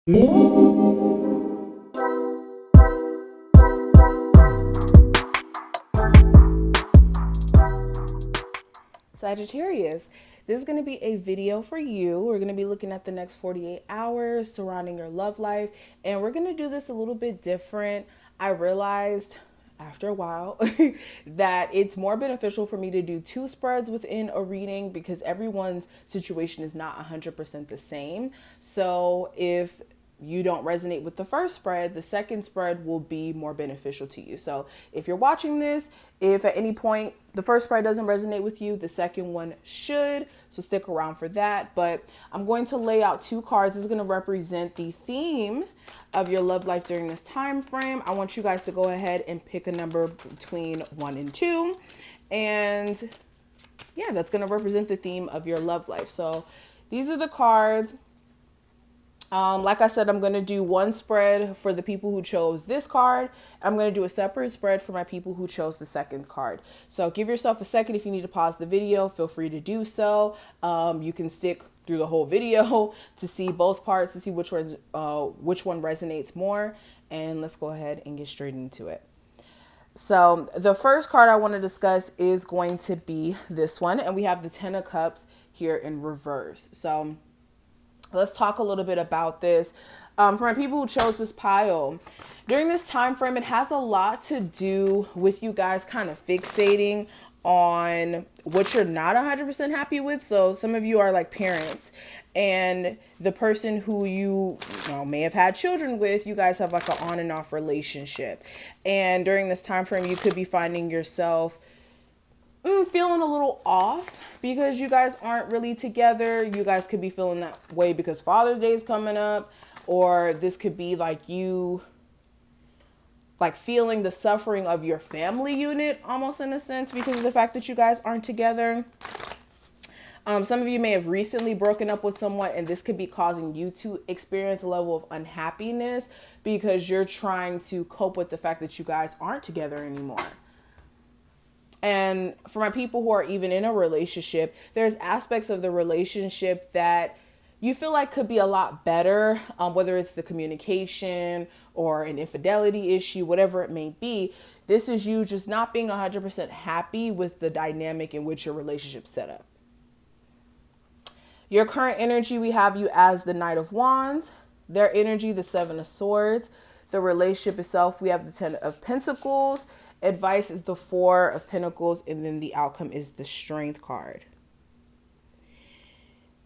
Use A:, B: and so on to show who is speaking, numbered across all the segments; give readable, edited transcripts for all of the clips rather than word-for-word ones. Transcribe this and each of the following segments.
A: Sagittarius, this is going to be a video for you. We're going to be looking at the next 48 hours surrounding your love life, and we're going to do this a little bit different. I realized after a while that it's more beneficial for me to do two spreads within a reading because everyone's situation is not 100% the same. So if you don't resonate with the first spread, the second spread will be more beneficial to you. So if you're watching this, if at any point the first spread doesn't resonate with you, the second one should. So stick around for that. But I'm going to lay out two cards. This is going to represent the theme of your love life during this time frame. I want you guys to go ahead and pick a number between 1 and 2. And yeah, that's going to represent the theme of your love life. So these are the cards. Like I said, I'm going to do one spread for the people who chose this card. I'm going to do a separate spread for my people who chose the second card. So give yourself a second. If you need to pause the video, feel free to do so. You can stick through the whole video to see both parts, to see which one resonates more. And let's go ahead and get straight into it. So the first card I want to discuss is going to be this one. And we have the Ten of Cups here in reverse. So let's talk a little bit about this. For my people who chose this pile, during this time frame, it has a lot to do with you guys kind of fixating on what you're not 100% happy with. So some of you are like parents, and the person who you may have had children with, you guys have like an on and off relationship. And during this time frame, you could be finding yourself feeling a little off because you guys aren't really together. You guys could be feeling that way because Father's Day is coming up, or this could be like you like feeling the suffering of your family unit almost in a sense because of the fact that you guys aren't together. Some of you may have recently broken up with someone, and this could be causing you to experience a level of unhappiness because you're trying to cope with the fact that you guys aren't together anymore. And for my people who are even in a relationship, there's aspects of the relationship that you feel like could be a lot better, whether it's the communication or an infidelity issue, whatever it may be. This is you just not being 100% happy with the dynamic in which your relationship's set up. Your current energy, we have you as the Knight of Wands. Their energy, the Seven of Swords. The relationship itself, we have the Ten of Pentacles. Advice is the Four of Pentacles, and then the outcome is the Strength card.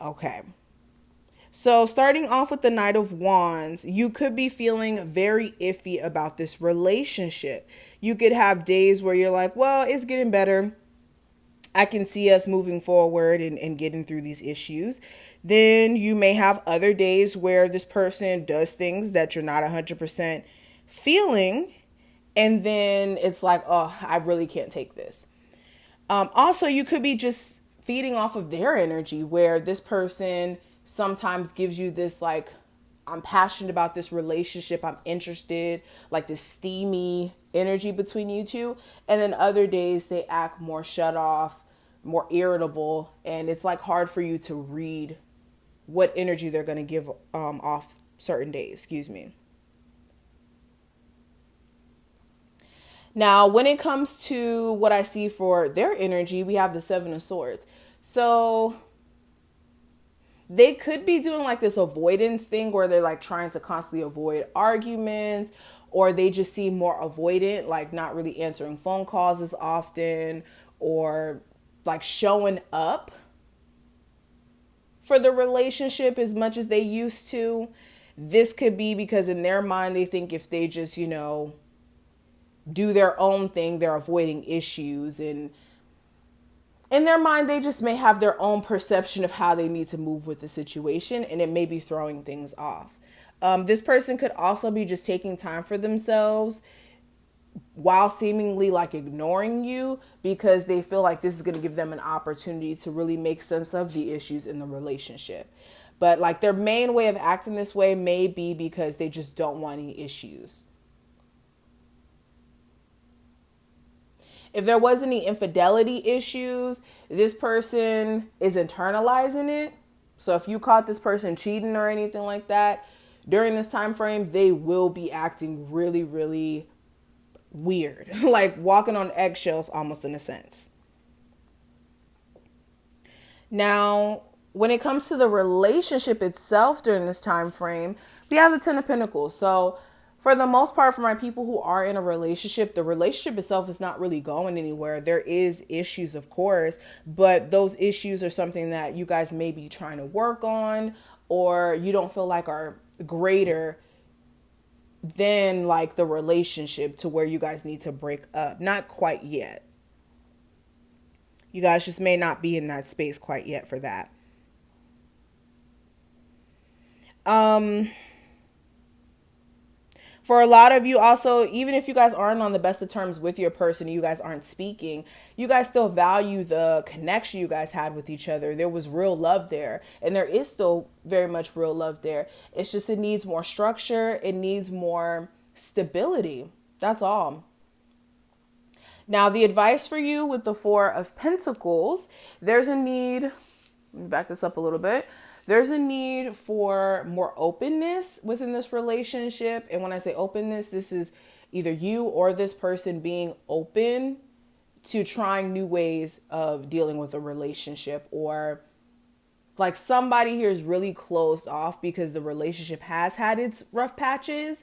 A: Okay. So starting off with the Knight of Wands, you could be feeling very iffy about this relationship. You could have days where you're like, well, it's getting better. I can see us moving forward and getting through these issues. Then you may have other days where this person does things that you're not 100% feeling. And then it's like, oh, I really can't take this. Also, you could be just feeding off of their energy where this person sometimes gives you this like, I'm passionate about this relationship. I'm interested, like this steamy energy between you two. And then other days they act more shut off, more irritable. And it's like hard for you to read what energy they're going to give off certain days. Excuse me. Now, when it comes to what I see for their energy, we have the Seven of Swords. So they could be doing like this avoidance thing where they're like trying to constantly avoid arguments, or they just seem more avoidant, like not really answering phone calls as often, or like showing up for the relationship as much as they used to. This could be because in their mind, they think if they just, do their own thing, they're avoiding issues, and in their mind they just may have their own perception of how they need to move with the situation, and it may be throwing things off. This person could also be just taking time for themselves while seemingly like ignoring you because they feel like this is going to give them an opportunity to really make sense of the issues in the relationship. But like their main way of acting this way may be because they just don't want any issues. If there was any infidelity issues, this person is internalizing it. So if you caught this person cheating or anything like that, during this time frame, they will be acting really, really weird, like walking on eggshells almost in a sense. Now, when it comes to the relationship itself during this time frame, we have the Ten of Pentacles. So for the most part, for my people who are in a relationship, the relationship itself is not really going anywhere. There is issues, of course, but those issues are something that you guys may be trying to work on, or you don't feel like are greater than like the relationship to where you guys need to break up. Not quite yet. You guys just may not be in that space quite yet for that. For a lot of you also, even if you guys aren't on the best of terms with your person, you guys aren't speaking, you guys still value the connection you guys had with each other. There was real love there, and there is still very much real love there. It's just it needs more structure. It needs more stability. That's all. Now, the advice for you with the Four of Pentacles, there's a need, let me back this up a little bit. There's a need for more openness within this relationship. And when I say openness, this is either you or this person being open to trying new ways of dealing with a relationship, or like somebody here is really closed off because the relationship has had its rough patches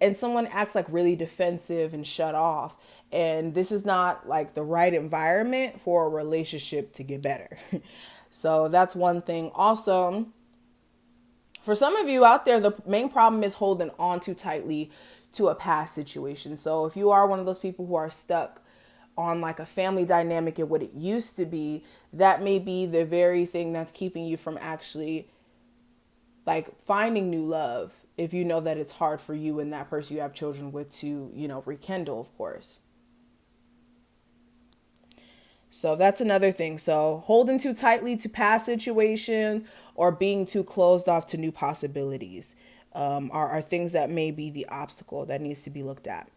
A: and someone acts like really defensive and shut off. And this is not like the right environment for a relationship to get better. So that's one thing. Also, for some of you out there, the main problem is holding on too tightly to a past situation. So if you are one of those people who are stuck on like a family dynamic and what it used to be, that may be the very thing that's keeping you from actually like finding new love. If you know that it's hard for you and that person you have children with to, rekindle, of course. So that's another thing. So holding too tightly to past situations or being too closed off to new possibilities are things that may be the obstacle that needs to be looked at.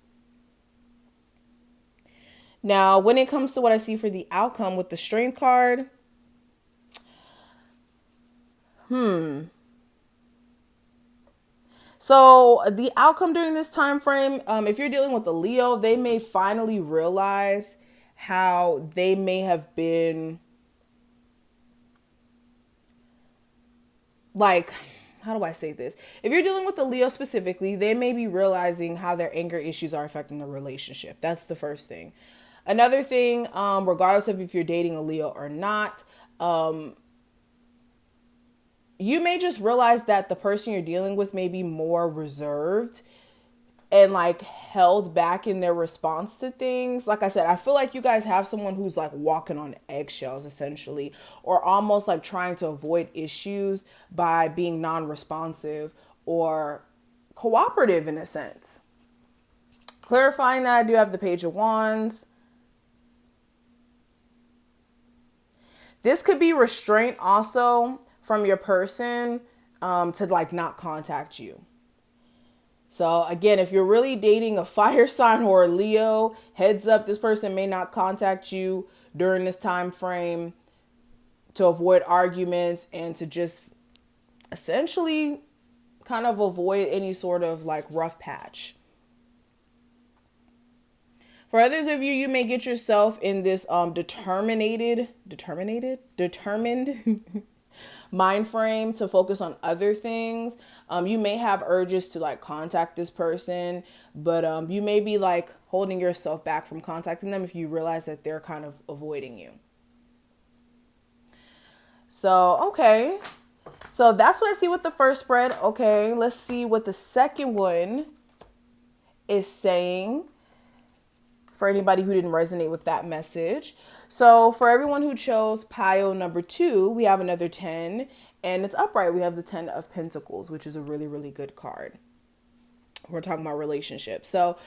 A: Now, when it comes to what I see for the outcome with the Strength card, So the outcome during this time frame, if you're dealing with a Leo, they may finally realize how they may have been like, how do I say this? If you're dealing with a Leo specifically, they may be realizing how their anger issues are affecting the relationship. That's the first thing. Another thing, regardless of if you're dating a Leo or not, you may just realize that the person you're dealing with may be more reserved and like held back in their response to things. Like I said, I feel like you guys have someone who's like walking on eggshells essentially, or almost like trying to avoid issues by being non-responsive or cooperative in a sense. Clarifying that, I do have the Page of Wands. This could be restraint also from your person to like not contact you. So again, if you're really dating a fire sign or a Leo, heads up, this person may not contact you during this time frame to avoid arguments and to just essentially kind of avoid any sort of like rough patch. For others of you, you may get yourself in this determined mind frame to focus on other things. You may have urges to like contact this person, but you may be like holding yourself back from contacting them if you realize that they're kind of avoiding you. So, okay. So that's what I see with the first spread. Okay, let's see what the second one is saying for anybody who didn't resonate with that message. So for everyone who chose pile number 2, we have another 10 and it's upright. We have the 10 of Pentacles, which is a really, really good card. We're talking about relationships. So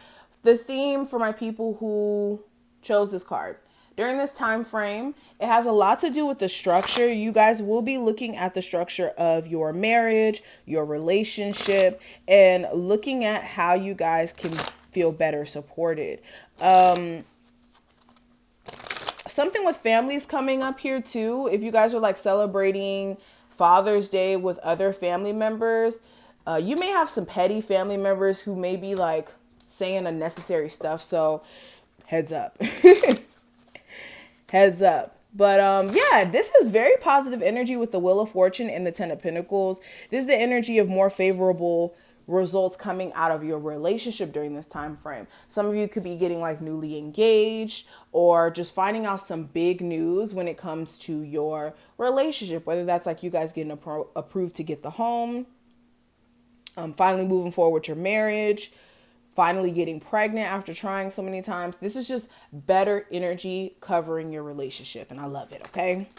A: the theme for my people who chose this card during this time frame, it has a lot to do with the structure. You guys will be looking at the structure of your marriage, your relationship, and looking at how you guys can feel better supported. Something with families coming up here too. If you guys are like celebrating Father's Day with other family members, You may have some petty family members who may be like saying unnecessary stuff. So heads up. Heads up. But yeah, this is very positive energy with the Wheel of Fortune and the Ten of Pentacles. This is the energy of more favorable results coming out of your relationship during this time frame. Some of you could be getting like newly engaged or just finding out some big news when it comes to your relationship, whether that's like you guys getting approved to get the home, finally moving forward with your marriage, finally getting pregnant after trying so many times. This is just better energy covering your relationship, and I love it, okay?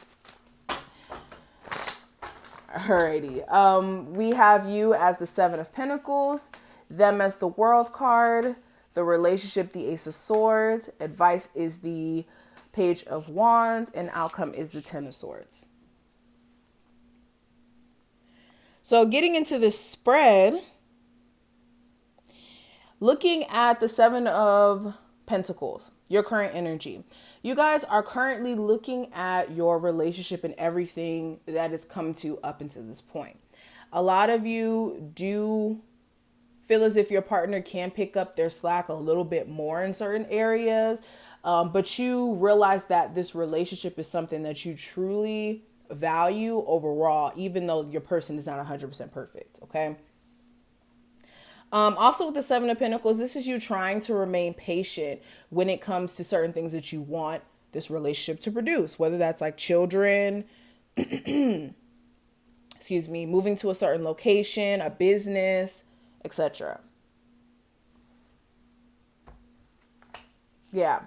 A: Alrighty. We have you as the Seven of Pentacles, them as the World card, the relationship, the Ace of Swords, advice is the Page of Wands, and outcome is the Ten of Swords. So getting into this spread, looking at the Seven of Pentacles, your current energy. You guys are currently looking at your relationship and everything that it's come to up until this point. A lot of you do feel as if your partner can pick up their slack a little bit more in certain areas, but you realize that this relationship is something that you truly value overall, even though your person is not 100% perfect, okay? Also with the Seven of Pentacles, this is you trying to remain patient when it comes to certain things that you want this relationship to produce, whether that's like children, excuse me, moving to a certain location, a business, etc. Yeah.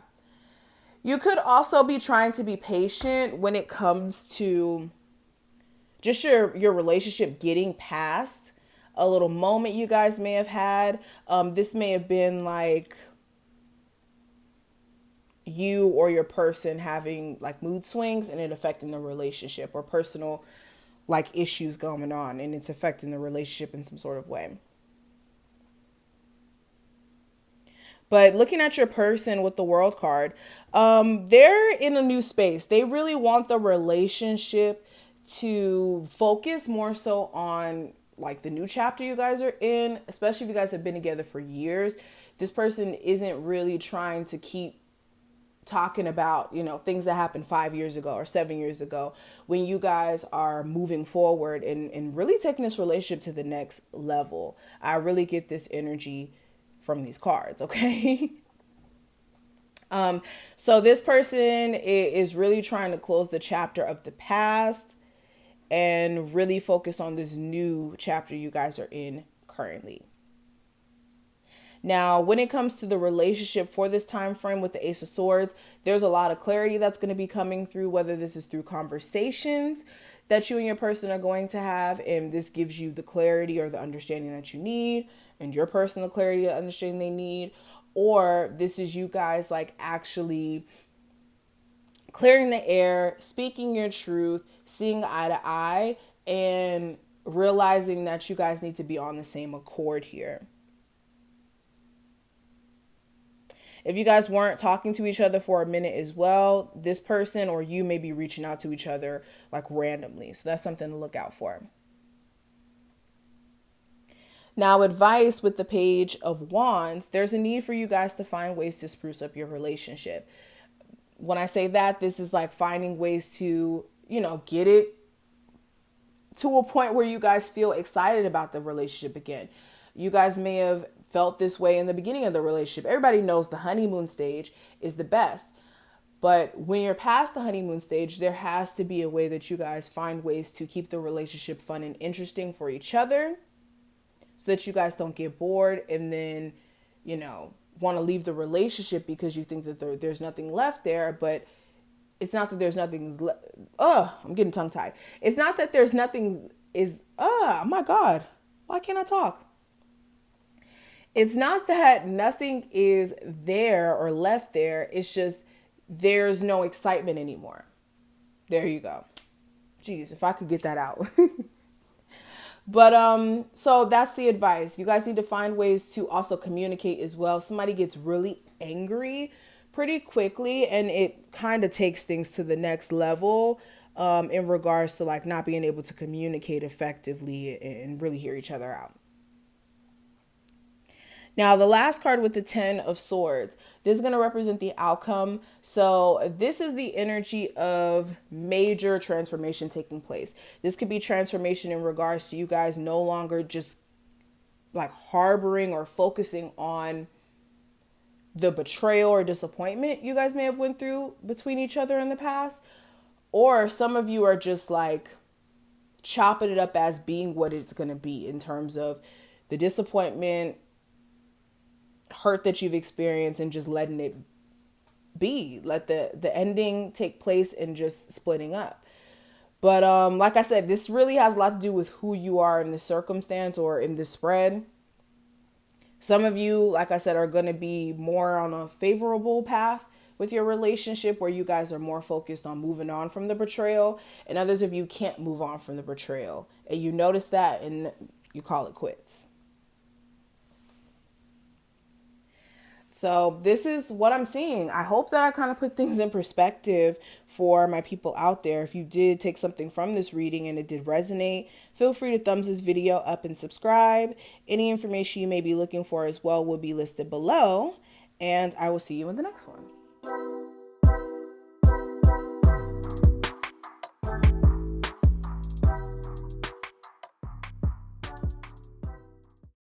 A: You could also be trying to be patient when it comes to just your relationship getting past a little moment you guys may have had. This may have been like you or your person having like mood swings and it affecting the relationship, or personal like issues going on and it's affecting the relationship in some sort of way. But looking at your person with the World card, they're in a new space. They really want the relationship to focus more so on like the new chapter you guys are in, especially if you guys have been together for years. This person isn't really trying to keep talking about, you know, things that happened 5 years ago or 7 years ago, when you guys are moving forward and really taking this relationship to the next level. I really get this energy from these cards, okay? So this person is really trying to close the chapter of the past and really focus on this new chapter you guys are in currently. Now, when it comes to the relationship for this time frame with the Ace of Swords, there's a lot of clarity that's going to be coming through, whether this is through conversations that you and your person are going to have, and this gives you the clarity or the understanding that you need, and your person the clarity and understanding they need, or this is you guys like actually clearing the air, speaking your truth, seeing eye to eye, and realizing that you guys need to be on the same accord here. If you guys weren't talking to each other for a minute as well, this person or you may be reaching out to each other like randomly. So that's something to look out for. Now, advice with the Page of Wands, there's a need for you guys to find ways to spruce up your relationship. When I say that, this is like finding ways to, you know, get it to a point where you guys feel excited about the relationship again. You guys may have felt this way in the beginning of the relationship. Everybody knows the honeymoon stage is the best. But when you're past the honeymoon stage, there has to be a way that you guys find ways to keep the relationship fun and interesting for each other, so that you guys don't get bored and then, you know, want to leave the relationship because you think that there's nothing left there. But it's not that there's nothing. I'm getting tongue tied. It's not that there's nothing oh my God. Why can't I talk? It's not that nothing is there or left there. It's just there's no excitement anymore. There you go. Jeez, if I could get that out. But so that's the advice. You guys need to find ways to also communicate as well. If somebody gets really angry pretty quickly, and it kind of takes things to the next level in regards to like not being able to communicate effectively and really hear each other out. Now, the last card with the 10 of Swords, this is going to represent the outcome. So this is the energy of major transformation taking place. This could be transformation in regards to you guys no longer just like harboring or focusing on the betrayal or disappointment you guys may have went through between each other in the past. Or some of you are just like chopping it up as being what it's going to be in terms of the disappointment, hurt that you've experienced, and just letting it be. Let the ending take place and just splitting up. But like I said, this really has a lot to do with who you are in this circumstance or in this spread. Some of you, like I said, are going to be more on a favorable path with your relationship where you guys are more focused on moving on from the betrayal. And others of you can't move on from the betrayal. And you notice that and you call it quits. So this is what I'm seeing. I hope that I kind of put things in perspective for my people out there. If you did take something from this reading and it did resonate, feel free to thumbs this video up and subscribe. Any information you may be looking for as well will be listed below. And I will see you in the next one.